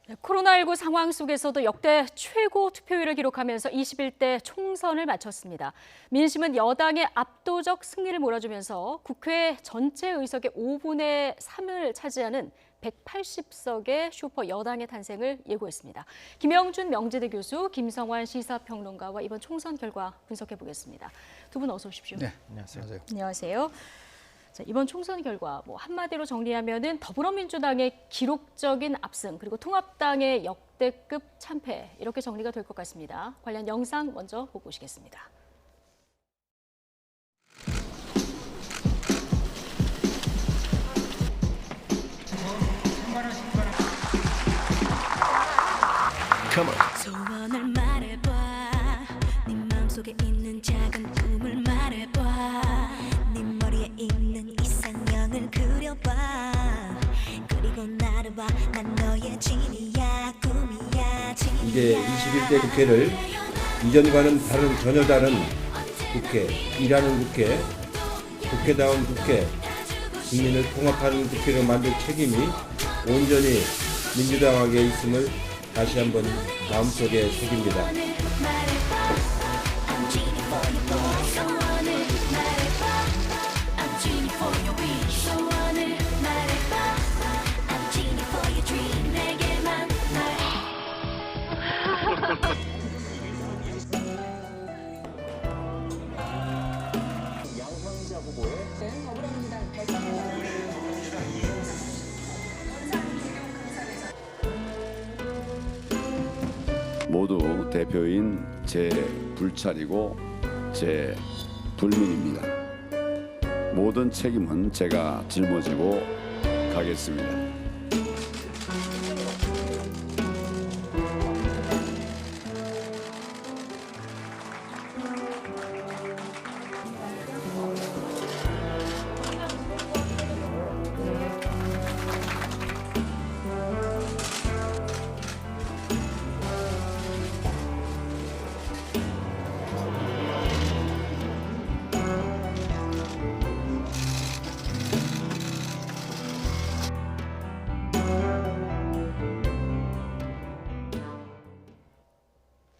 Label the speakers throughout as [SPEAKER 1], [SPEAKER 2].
[SPEAKER 1] 네, 코로나19 상황 속에서도 역대 최고 투표율을 기록하면서 21대 총선을 마쳤습니다. 민심은 여당의 압도적 승리를 몰아주면서 국회 전체 의석의 5분의 3을 차지하는 180석의 슈퍼 여당의 탄생을 예고했습니다. 김영준 명지대 교수, 김성환 시사평론가와 이번 총선 결과 분석해 보겠습니다. 두 분 어서 오십시오.
[SPEAKER 2] 네, 안녕하세요.
[SPEAKER 1] 안녕하세요. 자, 이번 총선 결과 한마디로 정리하면은 더불어민주당의 기록적인 압승 그리고 통합당의 역대급 참패 이렇게 정리가 될 것 같습니다. 관련 영상 먼저 보고 오시겠습니다.
[SPEAKER 3] 소원을 말해봐. 네 마음속에 있는 작은 꿈을 말해봐. 네 머리에 있는 이상형을 그려봐. 그리고 나를 봐. 난 너의 진이야 꿈이야 진이야.
[SPEAKER 4] 이제 21대 국회를 이전과는 전혀 다른 국회, 일하는 국회, 국회다운 국회, 국민을 통합하는 국회로 만들 책임이 온전히 민주당에게 있음을 다시 한번 마음속에 새깁니다.
[SPEAKER 5] 모두 대표인 제 불찰이고 제 불민입니다. 모든 책임은 제가 짊어지고 가겠습니다.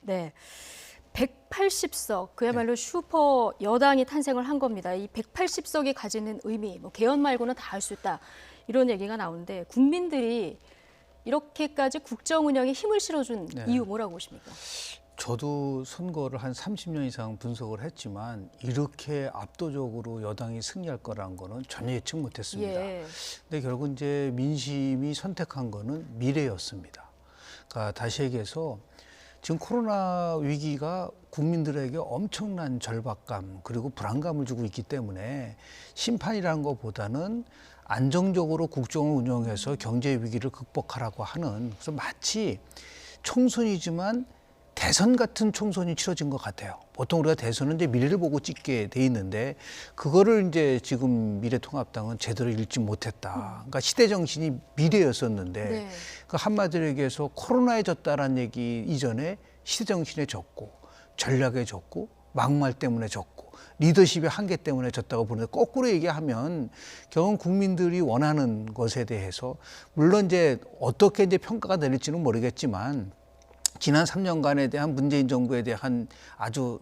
[SPEAKER 1] 네. 180석, 그야말로 슈퍼 여당이 탄생을 한 겁니다. 이 180석이 가지는 의미, 개헌 말고는 다 할 수 있다. 이런 얘기가 나오는데 국민들이 이렇게까지 국정 운영에 힘을 실어준 이유 뭐라고 보십니까?
[SPEAKER 2] 저도 선거를 한 30년 이상 분석을 했지만 이렇게 압도적으로 여당이 승리할 거라는 거는 전혀 예측 못했습니다.
[SPEAKER 1] 예.
[SPEAKER 2] 근데 결국 이제 민심이 선택한 거는 미래였습니다. 그러니까 다시 얘기해서 지금 코로나 위기가 국민들에게 엄청난 절박감 그리고 불안감을 주고 있기 때문에 심판이라는 것보다는 안정적으로 국정을 운영해서 경제 위기를 극복하라고 하는, 그래서 마치 총선이지만 대선 같은 총선이 치러진 것 같아요. 보통 우리가 대선은 이제 미래를 보고 찍게 돼 있는데 그거를 이제 지금 미래통합당은 제대로 읽지 못했다. 그러니까 시대 정신이 미래였었는데
[SPEAKER 1] 네.
[SPEAKER 2] 그 한마디로 얘기해서 코로나에 졌다라는 얘기 이전에 시대 정신에 졌고 전략에 졌고 막말 때문에 졌고 리더십의 한계 때문에 졌다고 보는데, 거꾸로 얘기하면 결국 국민들이 원하는 것에 대해서 물론 이제 어떻게 이제 평가가 내릴지는 모르겠지만 지난 3년간에 대한 문재인 정부에 대한 아주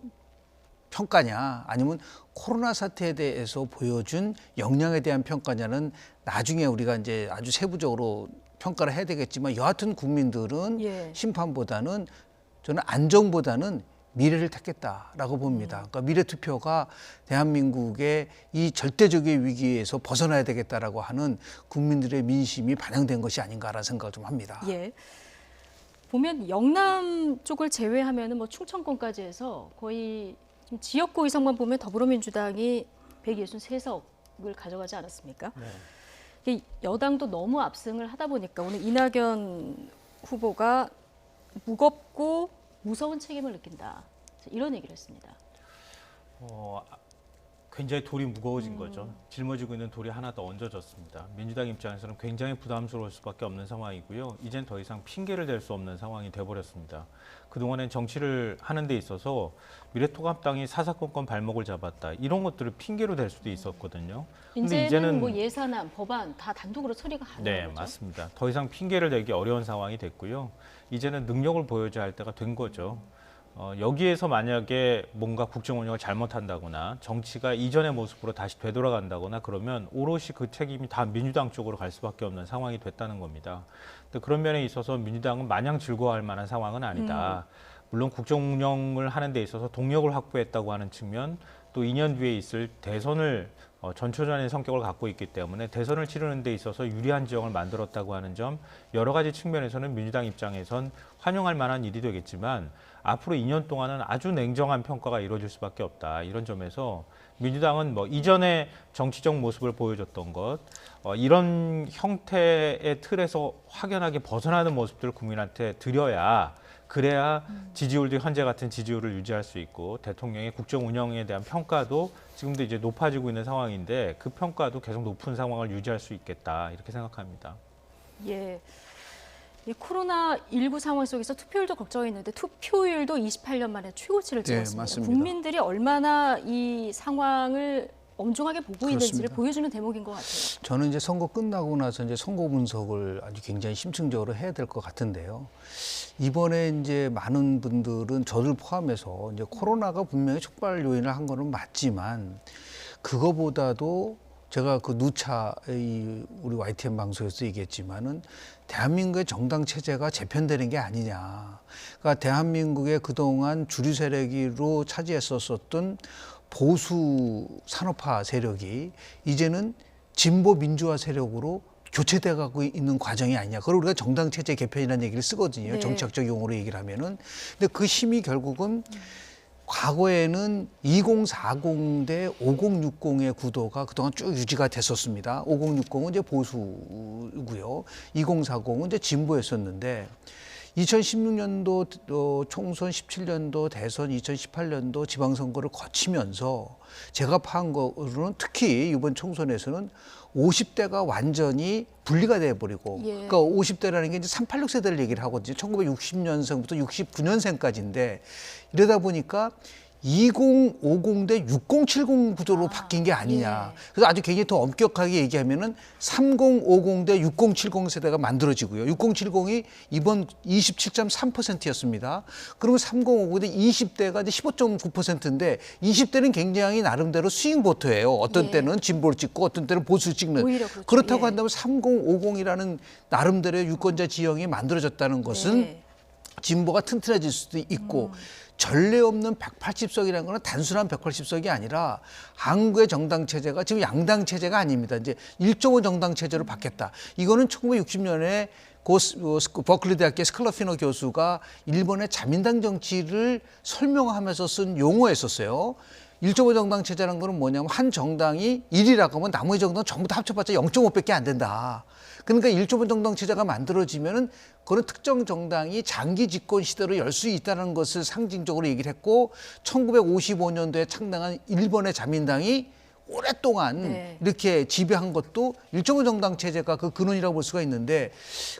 [SPEAKER 2] 평가냐 아니면 코로나 사태에 대해서 보여준 역량에 대한 평가냐는 나중에 우리가 이제 아주 세부적으로 평가를 해야 되겠지만, 여하튼 국민들은 심판보다는 저는 안정보다는 미래를 택했다라고 봅니다. 그러니까 미래 투표가 대한민국의 이 절대적인 위기에서 벗어나야 되겠다라고 하는 국민들의 민심이 반영된 것이 아닌가라는 생각을 좀 합니다.
[SPEAKER 1] 예. 보면 영남 쪽을 제외하면 충청권까지 해서 거의 좀 지역구 의석만 보면 더불어민주당이 163석을 가져가지 않았습니까? 네. 여당도 너무 압승을 하다 보니까 오늘 이낙연 후보가 무겁고 무서운 책임을 느낀다. 이런 얘기를 했습니다.
[SPEAKER 6] 굉장히 돌이 무거워진 거죠. 짊어지고 있는 돌이 하나 더 얹어졌습니다. 민주당 입장에서는 굉장히 부담스러울 수밖에 없는 상황이고요. 이젠 더 이상 핑계를 댈 수 없는 상황이 돼버렸습니다. 그동안엔 정치를 하는 데 있어서 미래통합당이 사사건건 발목을 잡았다. 이런 것들을 핑계로 댈 수도 있었거든요. 근데
[SPEAKER 1] 이제는 뭐 예산안, 법안 다 단독으로 처리가 가능한
[SPEAKER 6] 네,
[SPEAKER 1] 거죠?
[SPEAKER 6] 맞습니다. 더 이상 핑계를 대기 어려운 상황이 됐고요. 이제는 능력을 보여줘야 할 때가 된 거죠. 여기에서 만약에 뭔가 국정 운영을 잘못한다거나 정치가 이전의 모습으로 다시 되돌아간다거나 그러면 오롯이 그 책임이 다 민주당 쪽으로 갈 수밖에 없는 상황이 됐다는 겁니다. 근데 그런 면에 있어서 민주당은 마냥 즐거워할 만한 상황은 아니다. 물론 국정 운영을 하는 데 있어서 동력을 확보했다고 하는 측면, 또 2년 뒤에 있을 대선을 전초전의 성격을 갖고 있기 때문에 대선을 치르는 데 있어서 유리한 지형을 만들었다고 하는 점, 여러 가지 측면에서는 민주당 입장에선 환영할 만한 일이 되겠지만 앞으로 2년 동안은 아주 냉정한 평가가 이루어질 수밖에 없다. 이런 점에서 민주당은 뭐 이전에 정치적 모습을 보여줬던 것, 이런 형태의 틀에서 확연하게 벗어나는 모습들을 국민한테 드려야, 그래야 지지율도 현재 같은 지지율을 유지할 수 있고 대통령의 국정 운영에 대한 평가도 지금도 이제 높아지고 있는 상황인데 그 평가도 계속 높은 상황을 유지할 수 있겠다, 이렇게 생각합니다.
[SPEAKER 1] 예. 이 코로나19 상황 속에서 투표율도 걱정했는데 투표율도 28년 만에 최고치를
[SPEAKER 2] 네,
[SPEAKER 1] 찍었습니다.
[SPEAKER 2] 맞습니다.
[SPEAKER 1] 국민들이 얼마나 이 상황을 엄중하게 보고 있는지를
[SPEAKER 2] 그렇습니다.
[SPEAKER 1] 보여주는 대목인 것 같아요.
[SPEAKER 2] 저는 이제 선거 끝나고 나서 이제 선거 분석을 아주 굉장히 심층적으로 해야 될 것 같은데요. 이번에 이제 많은 분들은 저를 포함해서 이제 코로나가 분명히 촉발 요인을 한 거는 맞지만 그거보다도 제가 그 누차 우리 YTN 방송에서 얘기했지만은 대한민국의 정당 체제가 재편되는 게 아니냐. 그러니까 대한민국의 그동안 주류 세력으로 차지했었던 보수 산업화 세력이 이제는 진보 민주화 세력으로 교체돼 가고 있는 과정이 아니냐. 그걸 우리가 정당 체제 개편이라는 얘기를 쓰거든요.
[SPEAKER 1] 네.
[SPEAKER 2] 정치학적 용어로 얘기를 하면은. 근데 그 힘이 결국은 과거에는 2040 대 5060의 구도가 그동안 쭉 유지가 됐었습니다. 5060은 이제 보수고요. 2040은 이제 진보였었는데 2016년도 총선, 17년도 대선, 2018년도 지방선거를 거치면서 제가 파악한 거로는 특히 이번 총선에서는 50대가 완전히 분리가 돼버리고,
[SPEAKER 1] 예.
[SPEAKER 2] 그러니까 50대라는 게 이제 386 세대를 얘기를 하거든요. 1960년생부터 69년생까지인데 이러다 보니까 2050 대 6070 구도로 바뀐 게 아니냐.
[SPEAKER 1] 예.
[SPEAKER 2] 그래서 아주 굉장히 더 엄격하게 얘기하면은 3050 대 6070 세대가 만들어지고요. 6070이 이번 27.3%였습니다. 그리고 3050 대 20대가 이제 15.9%인데 20대는 굉장히 나름대로 스윙 보터예요. 어떤
[SPEAKER 1] 예.
[SPEAKER 2] 때는 진보를 찍고 어떤 때는 보수를 찍는.
[SPEAKER 1] 오히려 그렇죠.
[SPEAKER 2] 그렇다고
[SPEAKER 1] 예.
[SPEAKER 2] 한다면 3050이라는 나름대로의 유권자 지형이 만들어졌다는 것은
[SPEAKER 1] 네.
[SPEAKER 2] 진보가 튼튼해질 수도 있고 전례 없는 180석이라는 거는 단순한 180석이 아니라 한국의 정당 체제가 지금 양당 체제가 아닙니다. 이제 1.5 정당 체제로 바뀌었다. 이거는 1960년에 버클리 대학교의 스칼라피노 교수가 일본의 자민당 정치를 설명하면서 쓴 용어였었어요. 1.5 정당 체제라는 거는 뭐냐면 한 정당이 1이라고 하면 나머지 정당은 전부 다 합쳐봤자 0.5밖에 안 된다. 그러니까 1.5 정당 체제가 만들어지면은 그런 특정 정당이 장기 집권 시대로 열 수 있다는 것을 상징적으로 얘기를 했고 1955년도에 창당한 일본의 자민당이 오랫동안
[SPEAKER 1] 네.
[SPEAKER 2] 이렇게 지배한 것도 1.5 정당 체제가 그 근원이라고 볼 수가 있는데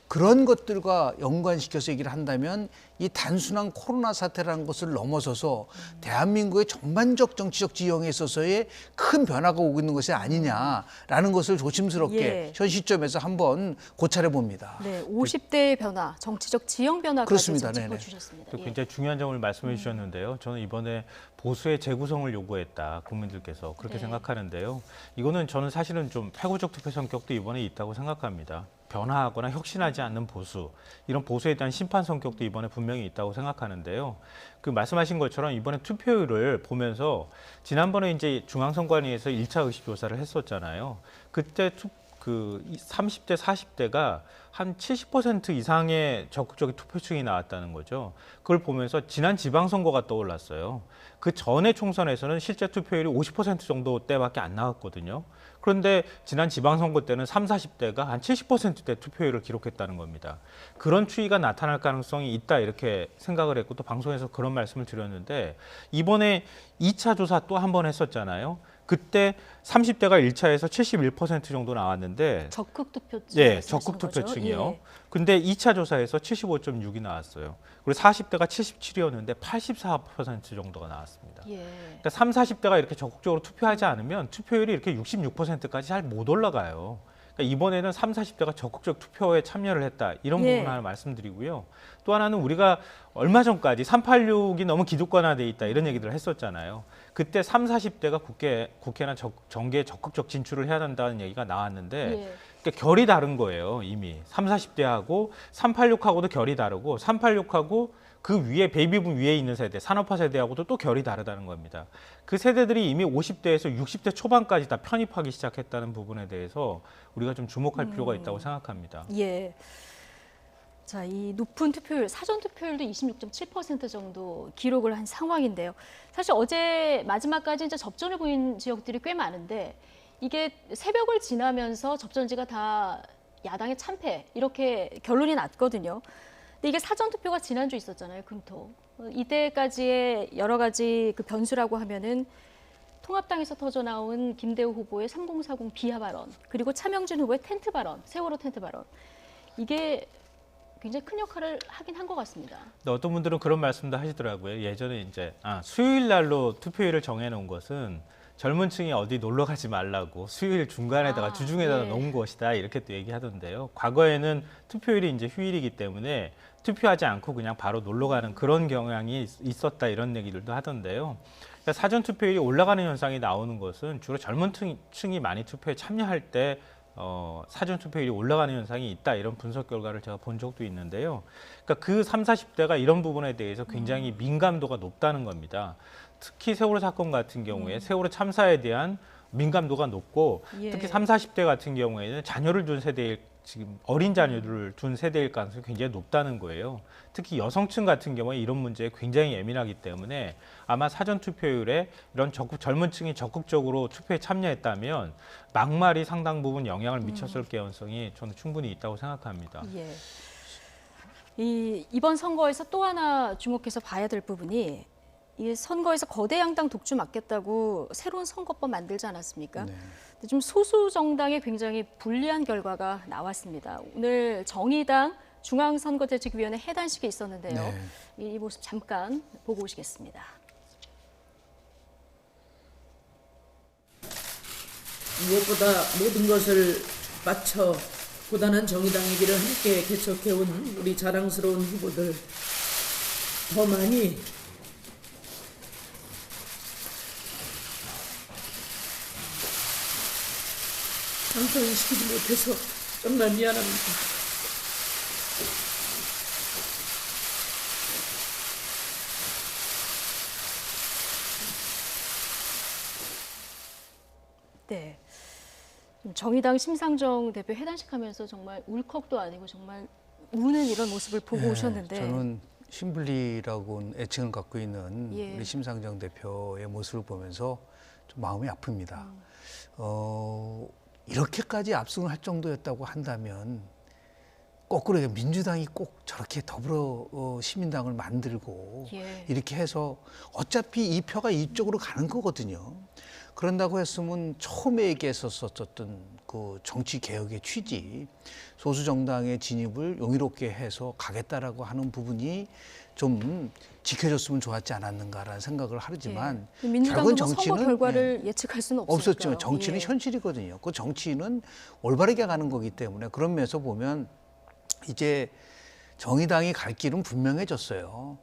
[SPEAKER 2] 그런 것들과 연관시켜서 얘기를 한다면 이 단순한 코로나 사태라는 것을 넘어서서 대한민국의 전반적 정치적 지형에 있어서의 큰 변화가 오고 있는 것이 아니냐라는 것을 조심스럽게
[SPEAKER 1] 예.
[SPEAKER 2] 현 시점에서 한번 고찰해 봅니다.
[SPEAKER 1] 네, 50대의 변화, 정치적 지형 변화까지
[SPEAKER 2] 그렇습니다. 네네.
[SPEAKER 1] 짚어주셨습니다.
[SPEAKER 6] 또
[SPEAKER 1] 예.
[SPEAKER 6] 굉장히 중요한 점을 말씀해 주셨는데요. 저는 이번에 보수의 재구성을 요구했다, 국민들께서 그렇게
[SPEAKER 1] 네.
[SPEAKER 6] 생각하는데요. 이거는 저는 사실은 좀 패구적 투표 성격도 이번에 있다고 생각합니다. 변화하거나 혁신하지 않는 보수, 이런 보수에 대한 심판 성격도 이번에 분명히 있다고 생각하는데요. 그 말씀하신 것처럼 이번에 투표율을 보면서 지난번에 이제 중앙선관위에서 1차 의식 조사를 했었잖아요. 그때 그 30대, 40대가 한 70% 이상의 적극적인 투표층이 나왔다는 거죠. 그걸 보면서 지난 지방선거가 떠올랐어요. 그 전에 총선에서는 실제 투표율이 50% 정도대밖에 안 나왔거든요. 그런데 지난 지방선거 때는 30, 40대가 한 70%대 투표율을 기록했다는 겁니다. 그런 추이가 나타날 가능성이 있다, 이렇게 생각을 했고 또 방송에서 그런 말씀을 드렸는데 이번에 2차 조사 또 한 번 했었잖아요. 그때 30대가 1차에서 71% 정도 나왔는데
[SPEAKER 1] 적극 투표층.
[SPEAKER 6] 예, 적극 투표층이요. 근데 2차 조사에서 75.6이 나왔어요. 그리고 40대가 77이었는데 84% 정도가 나왔습니다.
[SPEAKER 1] 예.
[SPEAKER 6] 그러니까 3, 40대가 이렇게 적극적으로 투표하지 않으면 투표율이 이렇게 66%까지 잘 못 올라가요. 그러니까 이번에는 3, 40대가 적극적 투표에 참여를 했다. 이런
[SPEAKER 1] 예.
[SPEAKER 6] 부분 하나 말씀드리고요. 또 하나는 우리가 얼마 전까지 386이 너무 기득권화돼 있다 이런 얘기들을 했었잖아요. 그때 3, 40대가 국회나 정계에 적극적 진출을 해야 한다는 얘기가 나왔는데
[SPEAKER 1] 예.
[SPEAKER 6] 그러니까 결이 다른 거예요. 이미 3, 40대하고 386하고도 결이 다르고 386하고 그 위에 베이비붐 위에 있는 세대, 산업화 세대하고도 또 결이 다르다는 겁니다. 그 세대들이 이미 50대에서 60대 초반까지 다 편입하기 시작했다는 부분에 대해서 우리가 좀 주목할 필요가 있다고 생각합니다.
[SPEAKER 1] 예. 자, 이 높은 투표율, 사전 투표율도 26.7% 정도 기록을 한 상황인데요. 사실 어제 마지막까지 이제 접전을 보인 지역들이 꽤 많은데 이게 새벽을 지나면서 접전지가 다 야당의 참패 이렇게 결론이 났거든요. 근데 이게 사전 투표가 지난주 있었잖아요, 금토. 이때까지의 여러 가지 그 변수라고 하면은 통합당에서 터져 나온 김대우 후보의 3040 비하 발언, 그리고 차명진 후보의 텐트 발언, 세월호 텐트 발언. 이게 굉장히 큰 역할을 하긴 한 것 같습니다.
[SPEAKER 6] 근데 어떤 분들은 그런 말씀도 하시더라고요. 예전에 이제 수요일 날로 투표일을 정해놓은 것은 젊은 층이 어디 놀러 가지 말라고 수요일 중간에다가 주중에다가
[SPEAKER 1] 예.
[SPEAKER 6] 놓은 것이다 이렇게 또 얘기하던데요. 과거에는 투표일이 이제 휴일이기 때문에 투표하지 않고 그냥 바로 놀러 가는 그런 경향이 있었다 이런 얘기들도 하던데요. 그러니까 사전 투표율이 올라가는 현상이 나오는 것은 주로 젊은 층이 많이 투표에 참여할 때 사전 투표율이 올라가는 현상이 있다 이런 분석 결과를 제가 본 적도 있는데요. 그러니까 그 3, 40대가 이런 부분에 대해서 굉장히 민감도가 높다는 겁니다. 특히 세월호 사건 같은 경우에 세월호 참사에 대한 민감도가 높고
[SPEAKER 1] 예.
[SPEAKER 6] 특히 3, 40대 같은 경우에는 자녀를 둔 세대일 지금 어린 자녀를 둔 세대일 가능성이 굉장히 높다는 거예요. 특히 여성층 같은 경우에 이런 문제에 굉장히 예민하기 때문에 아마 사전 투표율에 이런 젊은 층이 적극적으로 투표에 참여했다면 막말이 상당 부분 영향을 미쳤을 가능성이 저는 충분히 있다고 생각합니다.
[SPEAKER 1] 예. 이번 선거에서 또 하나 주목해서 봐야 될 부분이 이 선거에서 거대 양당 독주 막겠다고 새로운 선거법 만들지 않았습니까?
[SPEAKER 2] 네.
[SPEAKER 1] 근데 좀 소수 정당에 굉장히 불리한 결과가 나왔습니다. 오늘 정의당 중앙선거대책위원회 해단식이 있었는데요.
[SPEAKER 2] 네.
[SPEAKER 1] 이 모습 잠깐 보고 오시겠습니다.
[SPEAKER 7] 무엇보다 모든 것을 바쳐 고단한 정의당의 길을 함께 개척해온 우리 자랑스러운 후보들 더 많이 당선시키지 못해서 정말 미안합니다.
[SPEAKER 1] 네. 정의당 심상정 대표 해단식 하면서 정말 울컥도 아니고 정말 우는 이런 모습을 보고 오셨는데
[SPEAKER 2] 저는 신불리라고 애칭을 갖고 있는
[SPEAKER 1] 예.
[SPEAKER 2] 우리 심상정 대표의 모습을 보면서 좀 마음이 아픕니다. 이렇게까지 압승을 할 정도였다고 한다면 거꾸로 민주당이 꼭 저렇게 더불어 시민당을 만들고
[SPEAKER 1] 예.
[SPEAKER 2] 이렇게 해서 어차피 이 표가 이쪽으로 가는 거거든요. 그런다고 했으면 처음에 얘기했었던 그 정치 개혁의 취지, 소수 정당의 진입을 용이롭게 해서 가겠다라고 하는 부분이 좀 지켜졌으면 좋았지 않았는가라는 생각을 하지만
[SPEAKER 1] 예. 민주당도
[SPEAKER 2] 결국은
[SPEAKER 1] 뭐 선거
[SPEAKER 2] 정치는
[SPEAKER 1] 결과를 예측할 수는 없으니까요.
[SPEAKER 2] 없었지만 정치는
[SPEAKER 1] 예.
[SPEAKER 2] 현실이거든요. 그 정치는 올바르게 가는 거기 때문에 그런 면에서 보면 이제 정의당이 갈 길은 분명해졌어요.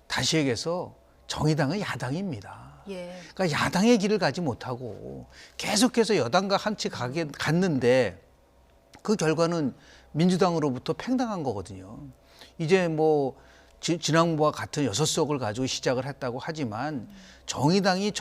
[SPEAKER 2] 다시 얘기해서 정의당은 야당입니다.
[SPEAKER 1] 예.
[SPEAKER 2] 그러니까 야당의 길을 가지 못하고 계속해서 여당과 한치 갔는데 그 결과는 민주당으로부터 팽당한 거거든요. 이제 뭐 지난번과 같은 6석을 가지고 시작을 했다고 하지만 정의당이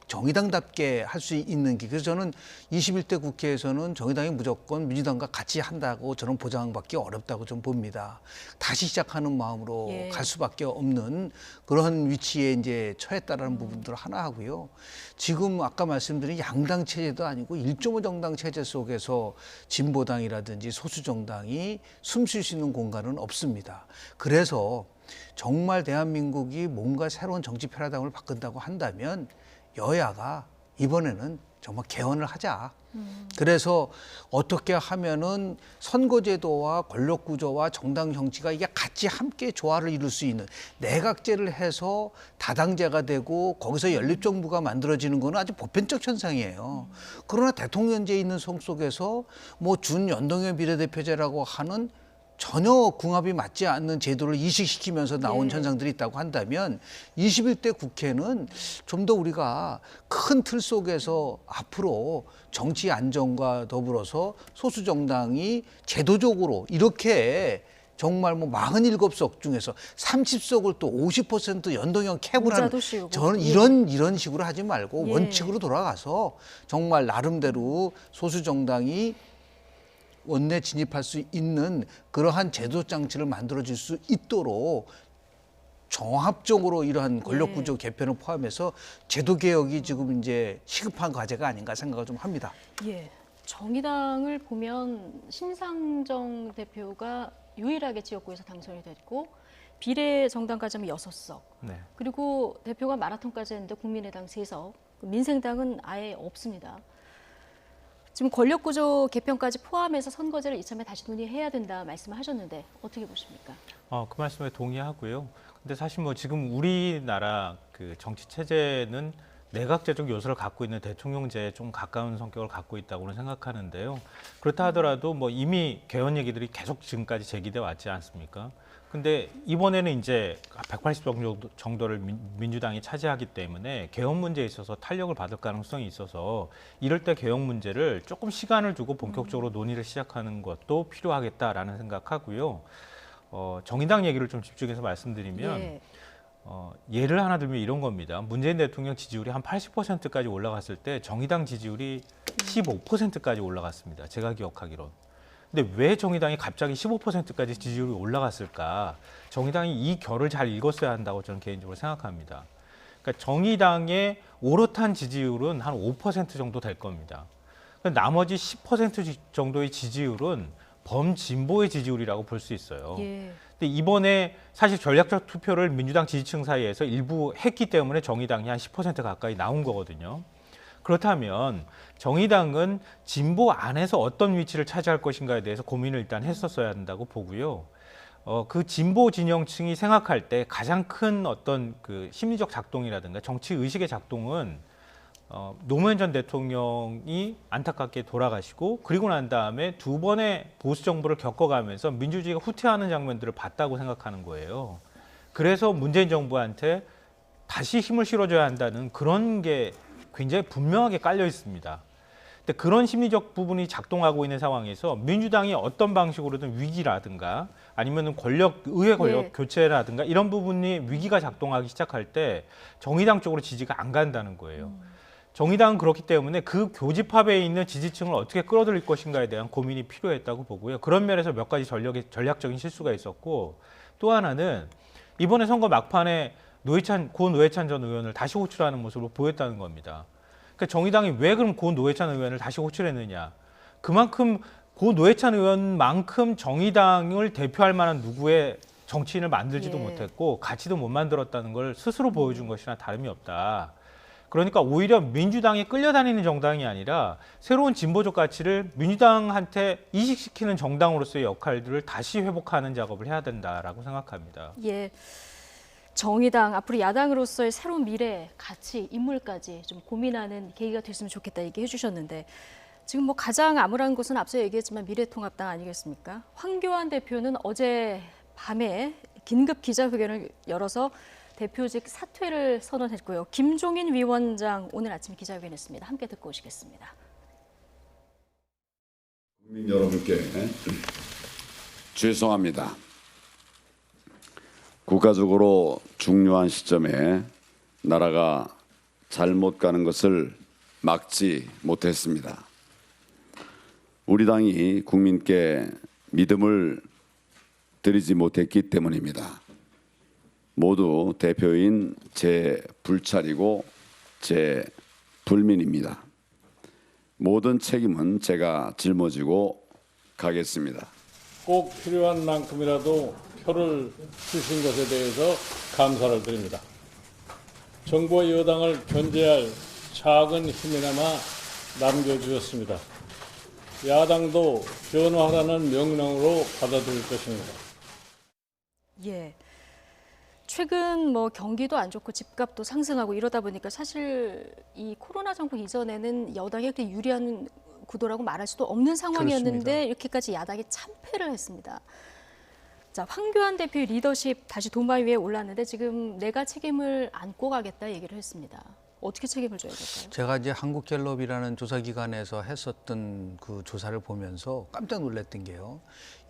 [SPEAKER 2] 정의당답게 할 수 있는 게 그래서 저는 21대 국회에서는 정의당이 무조건 민주당과 같이 한다고 저는 보장받기 어렵다고 좀 봅니다. 다시 시작하는 마음으로
[SPEAKER 1] 예.
[SPEAKER 2] 갈 수밖에 없는 그런 위치에 이제 처했다라는 부분들 하나 하고요. 지금 아까 말씀드린 양당 체제도 아니고 1.5 정당 체제 속에서 진보당이라든지 소수 정당이 숨 쉴 수 있는 공간은 없습니다. 그래서 정말 대한민국이 뭔가 새로운 정치 패러다임을 바꾼다고 한다면 여야가 이번에는 정말 개헌을 하자. 그래서 어떻게 하면은 선거제도와 권력구조와 정당 정치가 이게 같이 함께 조화를 이룰 수 있는 내각제를 해서 다당제가 되고 거기서 연립정부가 만들어지는 거는 아주 보편적 현상이에요. 그러나 대통령제에 있는 성 속에서 뭐 준연동형 비례대표제라고 하는 전혀 궁합이 맞지 않는 제도를 이식시키면서 나온 현상들이 있다고 한다면 21대 국회는 좀 더 우리가 큰 틀 속에서 앞으로 정치 안정과 더불어서 소수 정당이 제도적으로 이렇게 정말 뭐 47석 중에서 30석을 또 50% 연동형 캡을 하는
[SPEAKER 1] 모자도 씌우고.
[SPEAKER 2] 저는 이런 식으로 하지 말고 원칙으로 돌아가서 정말 나름대로 소수 정당이 원내 진입할 수 있는 그러한 제도 장치를 만들어줄 수 있도록 종합적으로 이러한 권력구조 개편을 포함해서 제도 개혁이 지금 이제 시급한 과제가 아닌가 생각을 좀 합니다.
[SPEAKER 1] 예. 정의당을 보면 심상정 대표가 유일하게 지역구에서 당선이 됐고 비례 정당까지 하면 6석.
[SPEAKER 6] 네.
[SPEAKER 1] 그리고 대표가 마라톤까지 했는데 국민의당 3석. 민생당은 아예 없습니다. 지금 권력구조 개편까지 포함해서 선거제를 이참에 다시 논의해야 된다 말씀하셨는데 어떻게 보십니까?
[SPEAKER 6] 그 말씀에 동의하고요. 근데 사실 뭐 지금 우리나라 그 정치 체제는 내각제적 요소를 갖고 있는 대통령제에 좀 가까운 성격을 갖고 있다고는 생각하는데요. 그렇다 하더라도 뭐 이미 개헌 얘기들이 계속 지금까지 제기돼 왔지 않습니까? 근데 이번에는 이제 180석 정도를 민주당이 차지하기 때문에 개헌 문제에 있어서 탄력을 받을 가능성이 있어서 이럴 때 개헌 문제를 조금 시간을 두고 본격적으로 논의를 시작하는 것도 필요하겠다라는 생각하고요. 정의당 얘기를 좀 집중해서 말씀드리면 예를 하나 들면 이런 겁니다. 문재인 대통령 지지율이 한 80%까지 올라갔을 때 정의당 지지율이 15%까지 올라갔습니다. 제가 기억하기론. 근데 왜 정의당이 갑자기 15%까지 지지율이 올라갔을까? 정의당이 이 결을 잘 읽었어야 한다고 저는 개인적으로 생각합니다. 그러니까 정의당의 오롯한 지지율은 한 5% 정도 될 겁니다. 나머지 10% 정도의 지지율은 범진보의 지지율이라고 볼 수 있어요. 근데 이번에 사실 전략적 투표를 민주당 지지층 사이에서 일부 했기 때문에 정의당이 한 10% 가까이 나온 거거든요. 그렇다면 정의당은 진보 안에서 어떤 위치를 차지할 것인가에 대해서 고민을 일단 했었어야 한다고 보고요. 그 진보 진영층이 생각할 때 가장 큰 어떤 그 심리적 작동이라든가 정치 의식의 작동은 노무현 전 대통령이 안타깝게 돌아가시고 그리고 난 다음에 두 번의 보수 정부를 겪어가면서 민주주의가 후퇴하는 장면들을 봤다고 생각하는 거예요. 그래서 문재인 정부한테 다시 힘을 실어줘야 한다는 그런 게 굉장히 분명하게 깔려 있습니다. 근데 그런 심리적 부분이 작동하고 있는 상황에서 민주당이 어떤 방식으로든 위기라든가 아니면 의회 권력 교체라든가 이런 부분이 위기가 작동하기 시작할 때 정의당 쪽으로 지지가 안 간다는 거예요. 정의당은 그렇기 때문에 그 교집합에 있는 지지층을 어떻게 끌어들일 것인가에 대한 고민이 필요했다고 보고요. 그런 면에서 몇 가지 전략적인 실수가 있었고 또 하나는 이번에 선거 막판에 고 노회찬 전 의원을 다시 호출하는 모습을 보였다는 겁니다. 그러니까 정의당이 왜 그럼 고 노회찬 의원을 다시 호출했느냐. 그만큼 고 노회찬 의원만큼 정의당을 대표할 만한 누구의 정치인을 만들지도 못했고 같이도 못 만들었다는 걸 스스로 보여준 것이나 다름이 없다. 그러니까 오히려 민주당이 끌려다니는 정당이 아니라 새로운 진보적 가치를 민주당한테 이식시키는 정당으로서의 역할들을 다시 회복하는 작업을 해야 된다라고 생각합니다.
[SPEAKER 1] 예. 정의당 앞으로 야당으로서의 새로운 미래, 가치, 인물까지 좀 고민하는 계기가 됐으면 좋겠다 얘기해 주셨는데 지금 뭐 가장 암울한 곳은 앞서 얘기했지만 미래통합당 아니겠습니까? 황교안 대표는 어제 밤에 긴급 기자회견을 열어서 대표직 사퇴를 선언했고요. 김종인 위원장 오늘 아침 기자회견했습니다. 함께 듣고 오시겠습니다.
[SPEAKER 5] 국민 여러분께 죄송합니다. 국가적으로 중요한 시점에 나라가 잘못 가는 것을 막지 못했습니다. 우리 당이 국민께 믿음을 드리지 못했기 때문입니다. 모두 대표인 제 불찰이고 제 불민입니다. 모든 책임은 제가 짊어지고 가겠습니다.
[SPEAKER 8] 꼭 필요한 만큼이라도 표를 주신 것에 대해서 감사를 드립니다. 정부와 여당을 견제할 작은 힘이나마 남겨주었습니다. 야당도 변화하라는 명령으로 받아들일 것입니다.
[SPEAKER 1] 예. 최근 뭐 경기도 안 좋고 집값도 상승하고 이러다 보니까 사실 이 코로나 정부 이전에는 여당이 그렇게 유리한 구도라고 말할 수도 없는 상황이었는데
[SPEAKER 2] 그렇습니다.
[SPEAKER 1] 이렇게까지 야당이 참패를 했습니다. 자, 황교안 대표의 리더십 다시 도마 위에 올랐는데 지금 내가 책임을 안고 가겠다 얘기를 했습니다. 어떻게 책임을 져야 될까요?
[SPEAKER 2] 제가 이제 한국갤럽이라는 조사기관에서 했었던 그 조사를 보면서 깜짝 놀랐던 게요.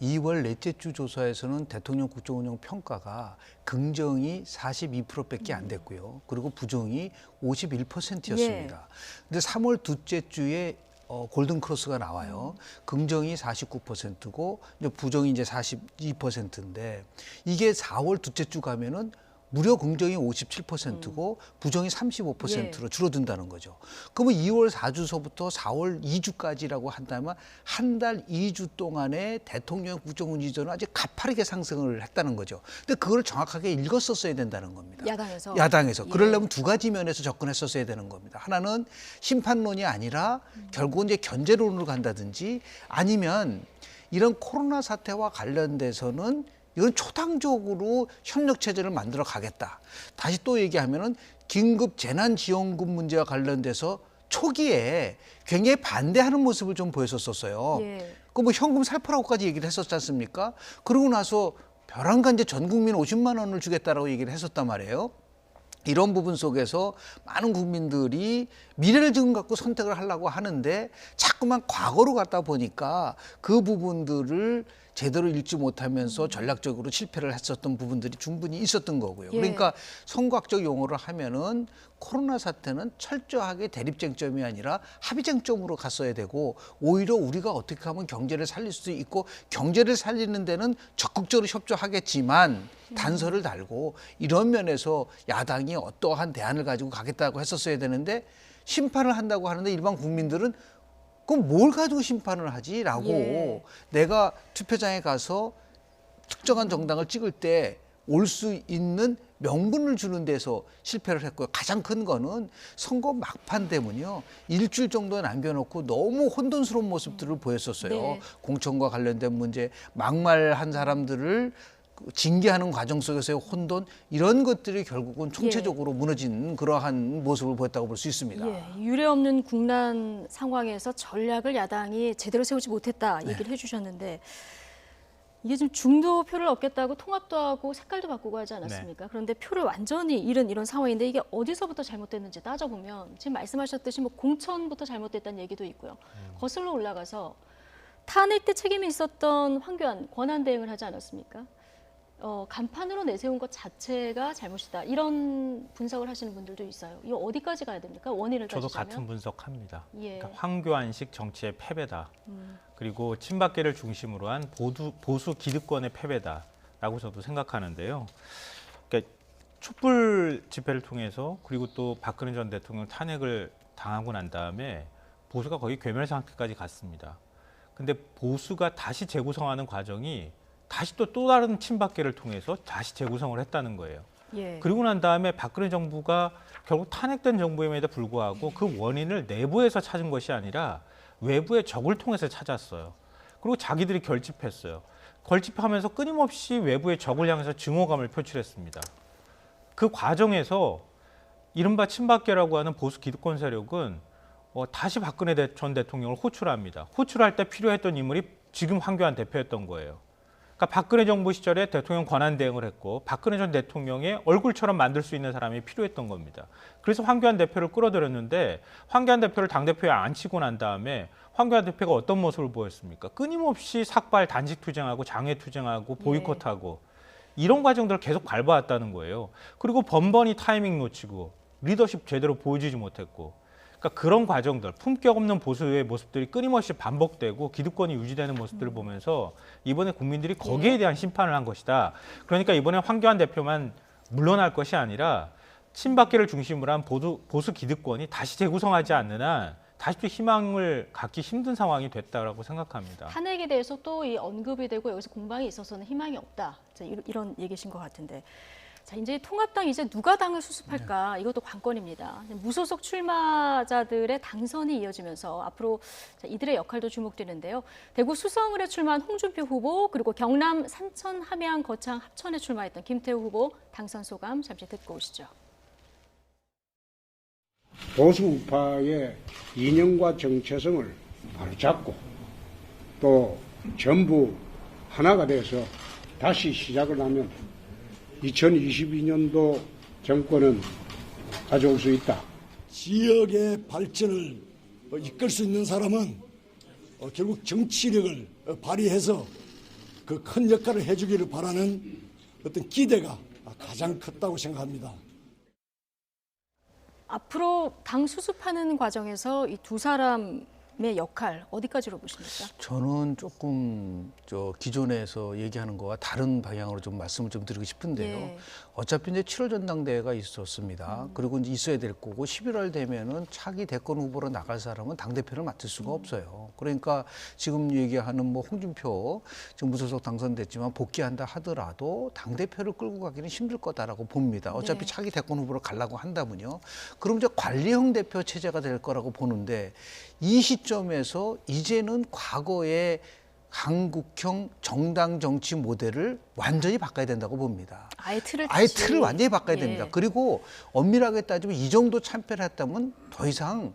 [SPEAKER 2] 2월 넷째 주 조사에서는 대통령 국정운영 평가가 긍정이 42%밖에 안 됐고요. 그리고 부정이 51%였습니다. 근데 3월 둘째 주에 골든크로스가 나와요. 긍정이 49%고 이제 부정이 이제 42%인데 이게 4월 둘째 주 가면은 무려 긍정이 57%고 부정이 35%로 줄어든다는 거죠. 그러면 2월 4주서부터 4월 2주까지라고 한다면 한 달 2주 동안에 대통령 국정운영 지도는 아주 가파르게 상승을 했다는 거죠. 근데 그걸 정확하게 읽었었어야 된다는 겁니다. 야당에서. 그러려면 두 가지 면에서 접근했었어야 되는 겁니다. 하나는 심판론이 아니라 결국은 이제 견제론으로 간다든지 아니면 이런 코로나 사태와 관련돼서는 이건 초당적으로 협력체제를 만들어 가겠다. 다시 또 얘기하면은 긴급 재난지원금 문제와 관련돼서 초기에 굉장히 반대하는 모습을 좀 보였었어요. 그 뭐 현금 살포라고까지 얘기를 했었지 않습니까? 그러고 나서 벼랑간 이제 전 국민 50만 원을 주겠다라고 얘기를 했었단 말이에요. 이런 부분 속에서 많은 국민들이 미래를 지금 갖고 선택을 하려고 하는데 자꾸만 과거로 갔다 보니까 그 부분들을 제대로 읽지 못하면서 전략적으로 실패를 했었던 부분들이 충분히 있었던 거고요. 그러니까 성곽적 용어를 하면은 코로나 사태는 철저하게 대립쟁점이 아니라 합의쟁점으로 갔어야 되고 오히려 우리가 어떻게 하면 경제를 살릴 수 있고 경제를 살리는 데는 적극적으로 협조하겠지만 단서를 달고 이런 면에서 야당이 어떠한 대안을 가지고 가겠다고 했었어야 되는데 심판을 한다고 하는데 일반 국민들은 그럼 뭘 가지고 심판을 하지라고 내가 투표장에 가서 특정한 정당을 찍을 때 올 수 있는 명분을 주는 데서 실패를 했고요. 가장 큰 거는 선거 막판 때문이요. 일주일 정도 남겨놓고 너무 혼돈스러운 모습들을 보였었어요. 공천과 관련된 문제, 막말한 사람들을 징계하는 과정 속에서의 혼돈 이런 것들이 결국은 총체적으로 무너진 그러한 모습을 보였다고 볼 수 있습니다.
[SPEAKER 1] 유례없는 국난 상황에서 전략을 야당이 제대로 세우지 못했다 얘기를 해주셨는데 이게 좀 중도표를 얻겠다고 통합도 하고 색깔도 바꾸고 하지 않았습니까? 그런데 표를 완전히 잃은 이런 상황인데 이게 어디서부터 잘못됐는지 따져보면 지금 말씀하셨듯이 뭐 공천부터 잘못됐다는 얘기도 있고요. 거슬러 올라가서 탄핵 때 책임이 있었던 황교안 권한 대행을 하지 않았습니까? 간판으로 내세운 것 자체가 잘못이다. 이런 분석을 하시는 분들도 있어요. 이거 어디까지 가야 됩니까? 원인을 따지자면.
[SPEAKER 6] 저도 같은 분석합니다. 그러니까 황교안식 정치의 패배다. 그리고 친박계를 중심으로 한 보수 기득권의 패배다라고 저도 생각하는데요. 그러니까 촛불 집회를 통해서 그리고 또 박근혜 전 대통령 탄핵을 당하고 난 다음에 보수가 거의 괴멸 상태까지 갔습니다. 근데 보수가 다시 재구성하는 과정이 다시 또 다른 친박계를 통해서 다시 재구성을 했다는 거예요. 그리고 난 다음에 박근혜 정부가 결국 탄핵된 정부임에도 불구하고 그 원인을 내부에서 찾은 것이 아니라 외부의 적을 통해서 찾았어요. 그리고 자기들이 결집했어요. 결집하면서 끊임없이 외부의 적을 향해서 증오감을 표출했습니다. 그 과정에서 이른바 친박계라고 하는 보수 기득권 세력은 다시 박근혜 전 대통령을 호출합니다. 호출할 때 필요했던 인물이 지금 황교안 대표였던 거예요. 그러니까 박근혜 정부 시절에 대통령 권한 대행을 했고 박근혜 전 대통령의 얼굴처럼 만들 수 있는 사람이 필요했던 겁니다. 그래서 황교안 대표를 끌어들였는데 황교안 대표를 당대표에 앉히고 난 다음에 황교안 대표가 어떤 모습을 보였습니까? 끊임없이 삭발, 단식 투쟁하고 장애 투쟁하고 보이콧하고 이런 과정들을 계속 밟아왔다는 거예요. 그리고 번번이 타이밍 놓치고 리더십 제대로 보여주지 못했고 그러니까 그런 과정들, 품격 없는 보수의 모습들이 끊임없이 반복되고 기득권이 유지되는 모습들을 보면서 이번에 국민들이 거기에 대한 심판을 한 것이다. 그러니까 이번에 황교안 대표만 물러날 것이 아니라 친박계를 중심으로 한 보수 기득권이 다시 재구성하지 않는 한 다시 또 희망을 갖기 힘든 상황이 됐다고 생각합니다.
[SPEAKER 1] 탄핵에 대해서 또 이 언급이 되고 여기서 공방이 있어서는 희망이 없다. 이런 얘기신 것 같은데. 자, 이제 통합당 이제 누가 당을 수습할까 이것도 관건입니다. 무소속 출마자들의 당선이 이어지면서 앞으로 자, 이들의 역할도 주목되는데요. 대구 수성을에 출마한 홍준표 후보 그리고 경남 산천, 함양, 거창, 합천에 출마했던 김태우 후보 당선 소감 잠시 듣고 오시죠.
[SPEAKER 9] 보수 우파의 이념과 정체성을 바로잡고 또 전부 하나가 돼서 다시 시작을 하면 2022년도 정권은 가져올 수 있다.
[SPEAKER 10] 지역의 발전을 이끌 수 있는 사람은 결국 정치력을 발휘해서 그 큰 역할을 해주기를 바라는 어떤 기대가 가장 컸다고 생각합니다.
[SPEAKER 1] 앞으로 당 수습하는 과정에서 이 두 사람의 역할 어디까지로 보십니까?
[SPEAKER 2] 저는 조금 기존에서 얘기하는 거와 다른 방향으로 좀 말씀을 좀 드리고 싶은데요.
[SPEAKER 1] 예.
[SPEAKER 2] 어차피 이제 7월 전당대회가 있었습니다. 그리고 이제 있어야 될 거고 11월 되면은 차기 대권 후보로 나갈 사람은 당 대표를 맡을 수가 없어요. 그러니까 지금 얘기하는 뭐 홍준표 지금 무소속 당선됐지만 복귀한다 하더라도 당 대표를 끌고 가기는 힘들 거다라고 봅니다. 어차피
[SPEAKER 1] 네.
[SPEAKER 2] 차기 대권 후보로 가려고 한다면요. 그럼 이제 관리형 대표 체제가 될 거라고 보는데 이 시점에서 이제는 과거의 한국형 정당 정치 모델을 완전히 바꿔야 된다고 봅니다.
[SPEAKER 1] 아예 틀을
[SPEAKER 2] 완전히 바꿔야
[SPEAKER 1] 예.
[SPEAKER 2] 됩니다. 그리고 엄밀하게 따지면 이 정도 참패를 했다면 더 이상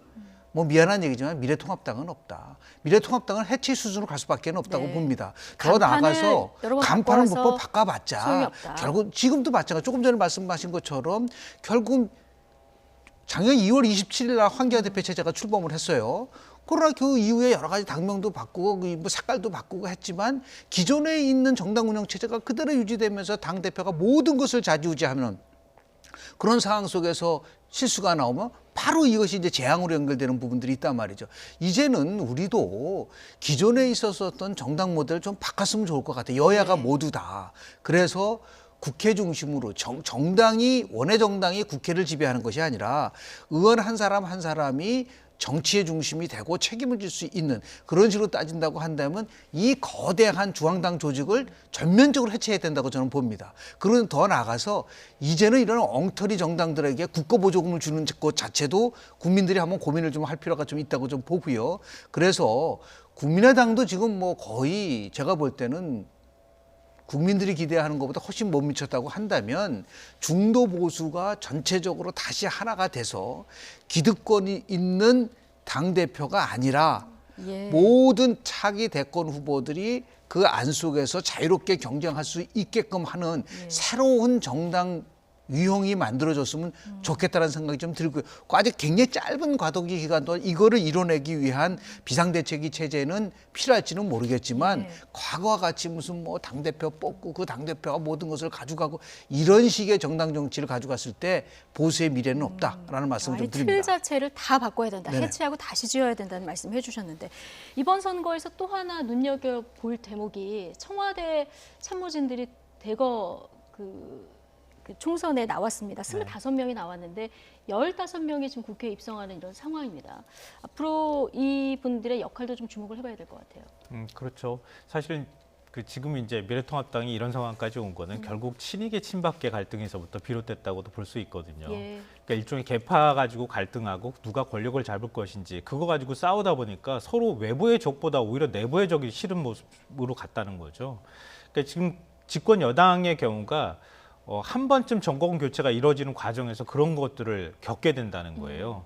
[SPEAKER 2] 뭐 미안한 얘기지만 미래통합당은 없다. 미래통합당은 해체 수준으로 갈 수밖에 없다고
[SPEAKER 1] 네.
[SPEAKER 2] 봅니다. 더
[SPEAKER 1] 간판을
[SPEAKER 2] 나아가서
[SPEAKER 1] 여러 번
[SPEAKER 2] 간판을
[SPEAKER 1] 바꿔서
[SPEAKER 2] 못
[SPEAKER 1] 소용이
[SPEAKER 2] 바꿔봤자
[SPEAKER 1] 없다.
[SPEAKER 2] 결국 지금도 마찬가지. 조금 전에 말씀하신 것처럼 결국 작년 2월 27일 날 황교안 대표 체제가 출범을 했어요. 코로나 그 이후에 여러 가지 당명도 바꾸고 뭐 색깔도 바꾸고 했지만 기존에 있는 정당 운영 체제가 그대로 유지되면서 당 대표가 모든 것을 좌지우지하는 그런 상황 속에서 실수가 나오면 바로 이것이 이제 재앙으로 연결되는 부분들이 있단 말이죠. 이제는 우리도 기존에 있었던 정당 모델을 좀 바꿨으면 좋을 것 같아요. 여야가 모두 다. 그래서 국회 중심으로 정당이 원외 정당이 국회를 지배하는 것이 아니라 의원 한 사람 한 사람이 정치의 중심이 되고 책임을 질 수 있는 그런 식으로 따진다고 한다면 이 거대한 중앙당 조직을 전면적으로 해체해야 된다고 저는 봅니다. 그런 더 나아가서 이제는 이런 엉터리 정당들에게 국가보조금을 주는 것 자체도 국민들이 한번 고민을 좀 할 필요가 좀 있다고 좀 보고요. 그래서 국민의당도 지금 뭐 거의 제가 볼 때는 국민들이 기대하는 것보다 훨씬 못 미쳤다고 한다면 중도 보수가 전체적으로 다시 하나가 돼서 기득권이 있는 당대표가 아니라
[SPEAKER 1] 예.
[SPEAKER 2] 모든 차기 대권 후보들이 그 안 속에서 자유롭게 경쟁할 수 있게끔 하는 새로운 정당 유형이 만들어졌으면 좋겠다는 생각이 좀 들고요. 아직 굉장히 짧은 과도기 기간 동안 이거를 이뤄내기 위한 비상대책위 체제는 필요할지는 모르겠지만
[SPEAKER 1] 네.
[SPEAKER 2] 과거와 같이 무슨 뭐 당대표 뽑고 그 당대표가 모든 것을 가져가고 이런 식의 정당 정치를 가져갔을 때 보수의 미래는 없다라는 말씀을
[SPEAKER 1] 아예
[SPEAKER 2] 좀
[SPEAKER 1] 틀
[SPEAKER 2] 드립니다.
[SPEAKER 1] 자체를 다 바꿔야 된다.
[SPEAKER 2] 네네.
[SPEAKER 1] 해체하고 다시 지어야 된다는 말씀 해주셨는데 이번 선거에서 또 하나 눈여겨볼 대목이 청와대 참모진들이 대거 그 총선에 나왔습니다. 25명이 나왔는데 15명이 지금 국회에 입성하는 이런 상황입니다. 앞으로 이분들의 역할도 좀 주목을 해봐야 될 것 같아요.
[SPEAKER 6] 그렇죠. 사실은 지금 이제 미래통합당이 이런 상황까지 온 거는 결국 친이계 친박계 갈등에서부터 비롯됐다고도 볼 수 있거든요.
[SPEAKER 1] 예.
[SPEAKER 6] 그러니까 일종의 계파 가지고 갈등하고 누가 권력을 잡을 것인지 그거 가지고 싸우다 보니까 서로 외부의 적보다 오히려 내부의 적이 싫은 모습으로 갔다는 거죠. 그러니까 지금 집권 여당의 경우가 한 번쯤 정권 교체가 이루어지는 과정에서 그런 것들을 겪게 된다는 거예요.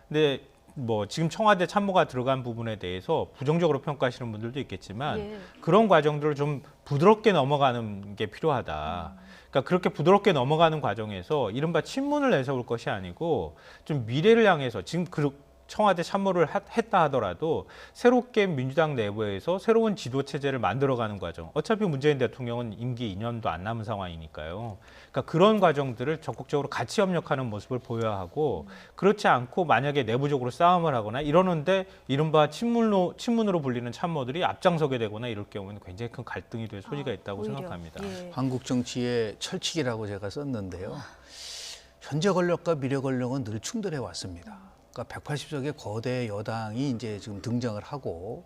[SPEAKER 6] 근데 뭐 지금 청와대 참모가 들어간 부분에 대해서 부정적으로 평가하시는 분들도 있겠지만
[SPEAKER 1] 예.
[SPEAKER 6] 그런 과정들을 좀 부드럽게 넘어가는 게 필요하다. 그러니까 그렇게 부드럽게 넘어가는 과정에서 이른바 친문을 내세울 것이 아니고 좀 미래를 향해서 지금 청와대 참모를 했다 하더라도 새롭게 민주당 내부에서 새로운 지도 체제를 만들어가는 과정. 어차피 문재인 대통령은 임기 2년도 안 남은 상황이니까요. 그러니까 그런 과정들을 적극적으로 같이 협력하는 모습을 보여야 하고 그렇지 않고 만약에 내부적으로 싸움을 하거나 이러는데 이른바 친문으로 불리는 참모들이 앞장서게 되거나 이럴 경우는 굉장히 큰 갈등이 될 소지가 있다고
[SPEAKER 1] 오히려.
[SPEAKER 6] 생각합니다.
[SPEAKER 1] 예.
[SPEAKER 2] 한국 정치의 철칙이라고 제가 썼는데요. 현재 권력과 미래 권력은 늘 충돌해 왔습니다. 그러니까 180석의 거대 여당이 이제 지금 등장을 하고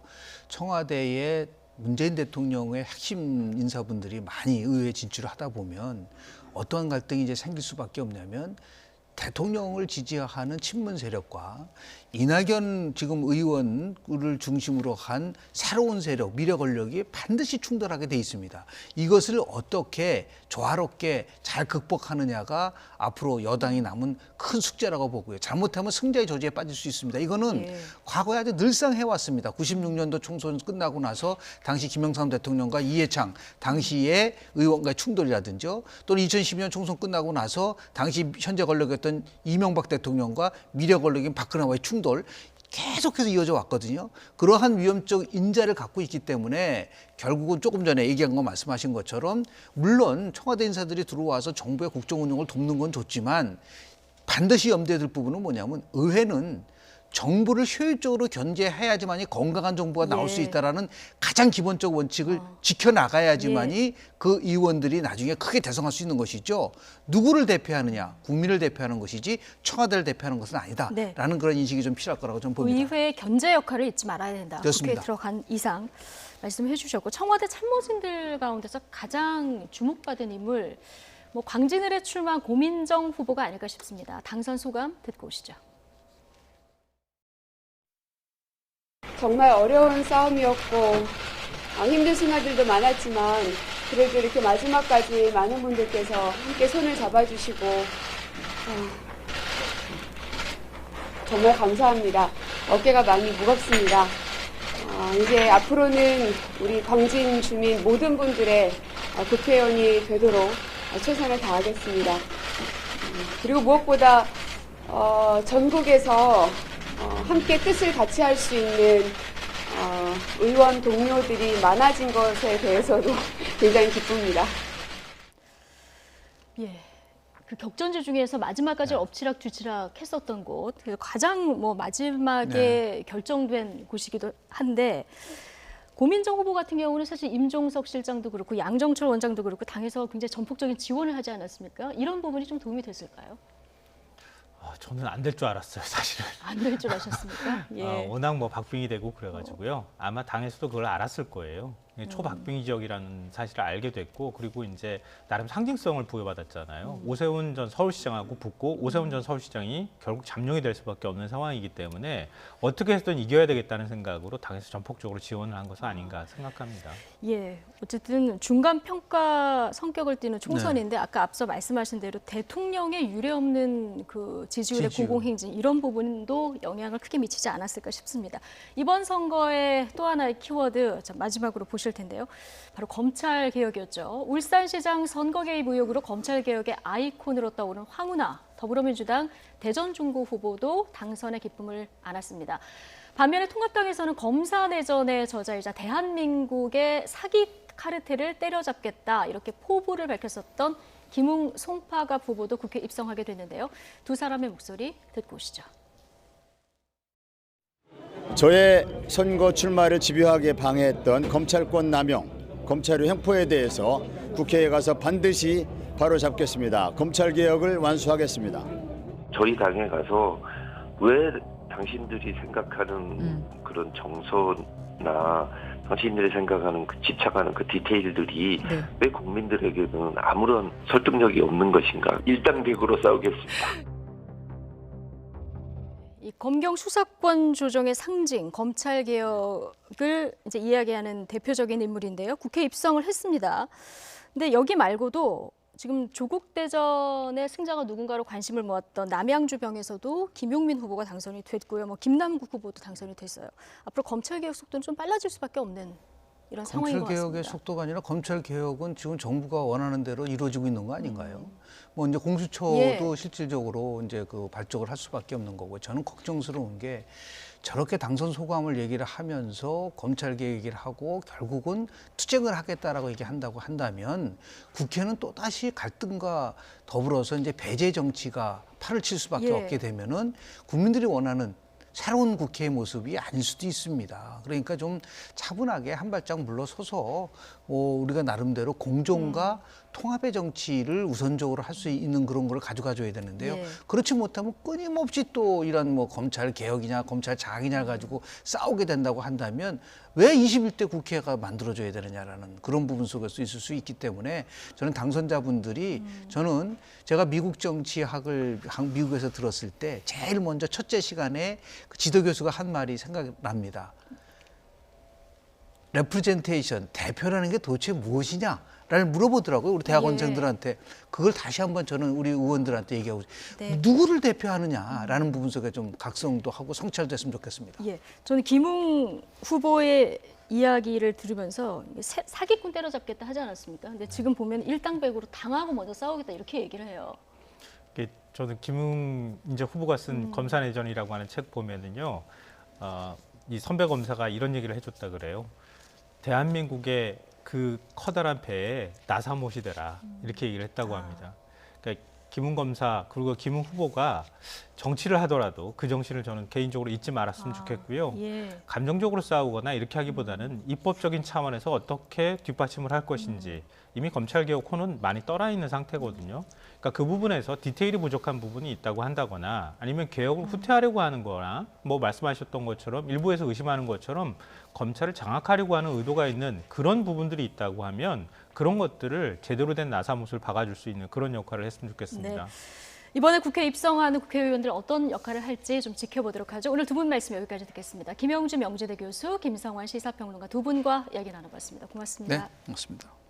[SPEAKER 2] 청와대의 문재인 대통령의 핵심 인사분들이 많이 의회에 진출을 하다 보면 어떠한 갈등이 이제 생길 수밖에 없냐면 대통령을 지지하는 친문 세력과 이낙연 지금 의원을 중심으로 한 새로운 세력, 미래 권력이 반드시 충돌하게 돼 있습니다. 이것을 어떻게 조화롭게 잘 극복하느냐가 앞으로 여당이 남은 큰 숙제라고 보고요. 잘못하면 승자의 저지에 빠질 수 있습니다. 이거는 과거에 아주 늘상 해왔습니다. 96년도 총선 끝나고 나서 당시 김영삼 대통령과 이해창 당시의 의원과의 충돌이라든지 또는 2012년 총선 끝나고 나서 당시 현재 권력이었던 이명박 대통령과 미래 권력인 박근혜와의 충돌 계속해서 이어져 왔거든요. 그러한 위험적 인자를 갖고 있기 때문에 결국은 조금 전에 얘기한 거 말씀하신 것처럼 물론 청와대 인사들이 들어와서 정부의 국정 운영을 돕는 건 좋지만 반드시 염두에 둘 부분은 뭐냐면 의회는 정부를 효율적으로 견제해야지만이 건강한 정부가 나올 수 있다라는 가장 기본적 원칙을 지켜나가야지만이 그 의원들이 나중에 크게 대성할 수 있는 것이죠. 누구를 대표하느냐, 국민을 대표하는 것이지 청와대를 대표하는 것은 아니다라는 그런 인식이 좀 필요할 거라고 저는 봅니다.
[SPEAKER 1] 의회의 견제 역할을 잊지 말아야 된다.
[SPEAKER 2] 그렇습니다.
[SPEAKER 1] 국회에 들어간 이상 말씀해 주셨고 청와대 참모진들 가운데서 가장 주목받은 인물 광진을에 출마한 고민정 후보가 아닐까 싶습니다. 당선 소감 듣고 오시죠.
[SPEAKER 11] 정말 어려운 싸움이었고 힘든 순간들도 많았지만 그래도 이렇게 마지막까지 많은 분들께서 함께 손을 잡아주시고 정말 감사합니다. 어깨가 많이 무겁습니다. 이제 앞으로는 우리 광진 주민 모든 분들의 국회의원이 되도록 최선을 다하겠습니다. 그리고 무엇보다 전국에서 함께 뜻을 같이 할 수 있는 의원 동료들이 많아진 것에 대해서도 굉장히 기쁩니다.
[SPEAKER 1] 예, 그 격전지 중에서 마지막까지 엎치락뒤치락 했었던 곳, 가장 마지막에 결정된 곳이기도 한데 고민정 후보 같은 경우는 사실 임종석 실장도 그렇고 양정철 원장도 그렇고 당에서 굉장히 전폭적인 지원을 하지 않았습니까? 이런 부분이 좀 도움이 됐을까요?
[SPEAKER 6] 저는 안 될 줄 알았어요, 사실은.
[SPEAKER 1] 안 될 줄 아셨습니까? 예.
[SPEAKER 6] 워낙 박빙이 되고 그래가지고요. 아마 당에서도 그걸 알았을 거예요. 초박빙 지역이라는 사실을 알게 됐고, 그리고 이제 나름 상징성을 부여받았잖아요. 오세훈 전 서울시장하고 붙고 오세훈 전 서울시장이 결국 잠룡이 될 수밖에 없는 상황이기 때문에 어떻게 해서든 이겨야 되겠다는 생각으로 당에서 전폭적으로 지원을 한 것은 아닌가 생각합니다.
[SPEAKER 1] 예, 어쨌든 중간 평가 성격을 띠는 총선인데 아까 앞서 말씀하신 대로 대통령의 유례없는 그 지지율의 고공행진 이런 부분도 영향을 크게 미치지 않았을까 싶습니다. 이번 선거의 또 하나의 키워드 마지막으로 보실 텐데요. 바로 검찰 개혁이었죠. 울산시장 선거 개입 의혹으로 검찰 개혁의 아이콘으로 떠오른 황운하 더불어민주당 대전 중구 후보도 당선의 기쁨을 안았습니다. 반면에 통합당에서는 검사 내전의 저자이자 대한민국의 사기 카르텔을 때려잡겠다 이렇게 포부를 밝혔었던 김웅 송파갑 후보도 국회에 입성하게 됐는데요. 두 사람의 목소리 듣고 오시죠.
[SPEAKER 12] 저의 선거 출마를 집요하게 방해했던 검찰권 남용, 검찰의 횡포에 대해서 국회에 가서 반드시 바로잡겠습니다. 검찰개혁을 완수하겠습니다.
[SPEAKER 13] 저희 당에 가서 왜 당신들이 생각하는 그런 정서나 당신들이 생각하는 집착하는 그 디테일들이 왜 국민들에게는 아무런 설득력이 없는 것인가. 일당백으로 싸우겠습니다.
[SPEAKER 1] 이 검경 수사권 조정의 상징, 검찰 개혁을 이제 이야기하는 대표적인 인물인데요. 국회에 입성을 했습니다. 근데 여기 말고도 지금 조국 대전의 승자가 누군가로 관심을 모았던 남양주병에서도 김용민 후보가 당선이 됐고요. 김남국 후보도 당선이 됐어요. 앞으로 검찰 개혁 속도는 좀 빨라질 수밖에 없는 이런 상황인 것 같습니다.
[SPEAKER 2] 검찰 개혁의 속도가 아니라 검찰 개혁은 지금 정부가 원하는 대로 이루어지고 있는 거 아닌가요? 이제 공수처도 실질적으로 이제 그 발족을 할 수밖에 없는 거고 저는 걱정스러운 게 저렇게 당선 소감을 얘기를 하면서 검찰 개혁 얘기를 하고 결국은 투쟁을 하겠다라고 얘기한다고 한다면 국회는 또 다시 갈등과 더불어서 이제 배제 정치가 팔을 칠 수밖에 없게 되면은 국민들이 원하는 새로운 국회의 모습이 아닐 수도 있습니다. 그러니까 좀 차분하게 한 발짝 물러서서 우리가 나름대로 공정과 통합의 정치를 우선적으로 할 수 있는 그런 걸 가져가줘야 되는데요.
[SPEAKER 1] 예.
[SPEAKER 2] 그렇지 못하면 끊임없이 또 이런 뭐 검찰 개혁이냐 검찰 장악이냐 가지고 싸우게 된다고 한다면 왜 21대 국회가 만들어져야 되느냐라는 그런 부분 속에서 있을 수 있기 때문에 저는 당선자분들이 저는 제가 미국 정치학을 미국에서 들었을 때 제일 먼저 첫째 시간에 그 지도 교수가 한 말이 생각납니다. 레프레젠테이션, 대표라는 게 도대체 무엇이냐를 물어보더라고요. 우리 대학원생들한테. 그걸 다시 한번 저는 우리 의원들한테 얘기하고 누구를 대표하느냐라는 부분 속에 좀 각성도 하고 성찰됐으면 좋겠습니다.
[SPEAKER 1] 예, 저는 김웅 후보의 이야기를 들으면서 사기꾼 때려잡겠다 하지 않았습니까? 근데 지금 보면 일당백으로 당하고 먼저 싸우겠다 이렇게 얘기를 해요.
[SPEAKER 6] 저는 김웅 이제 후보가 쓴 검사내전이라고 하는 책 보면은요, 이 선배 검사가 이런 얘기를 해줬다 그래요. 대한민국의 그 커다란 배에 나사못이 되라 이렇게 얘기를 했다고 합니다. 그러니까 김웅 검사 그리고 김웅 후보가 정치를 하더라도 그 정신을 저는 개인적으로 잊지 말았으면 좋겠고요.
[SPEAKER 1] 예.
[SPEAKER 6] 감정적으로 싸우거나 이렇게 하기보다는 입법적인 차원에서 어떻게 뒷받침을 할 것인지 이미 검찰개혁 호는 많이 떠나 있는 상태거든요. 그러니까 그 부분에서 디테일이 부족한 부분이 있다고 한다거나 아니면 개혁을 후퇴하려고 하는 거나 뭐 말씀하셨던 것처럼 일부에서 의심하는 것처럼 검찰을 장악하려고 하는 의도가 있는 그런 부분들이 있다고 하면 그런 것들을 제대로 된 나사못을 박아줄 수 있는 그런 역할을 했으면 좋겠습니다.
[SPEAKER 1] 네. 이번에 국회에 입성하는 국회의원들 어떤 역할을 할지 좀 지켜보도록 하죠. 오늘 두 분 말씀 여기까지 듣겠습니다. 김영주 명지대 교수, 김성환 시사평론가 두 분과 이야기 나눠봤습니다. 고맙습니다.
[SPEAKER 2] 네, 고맙습니다.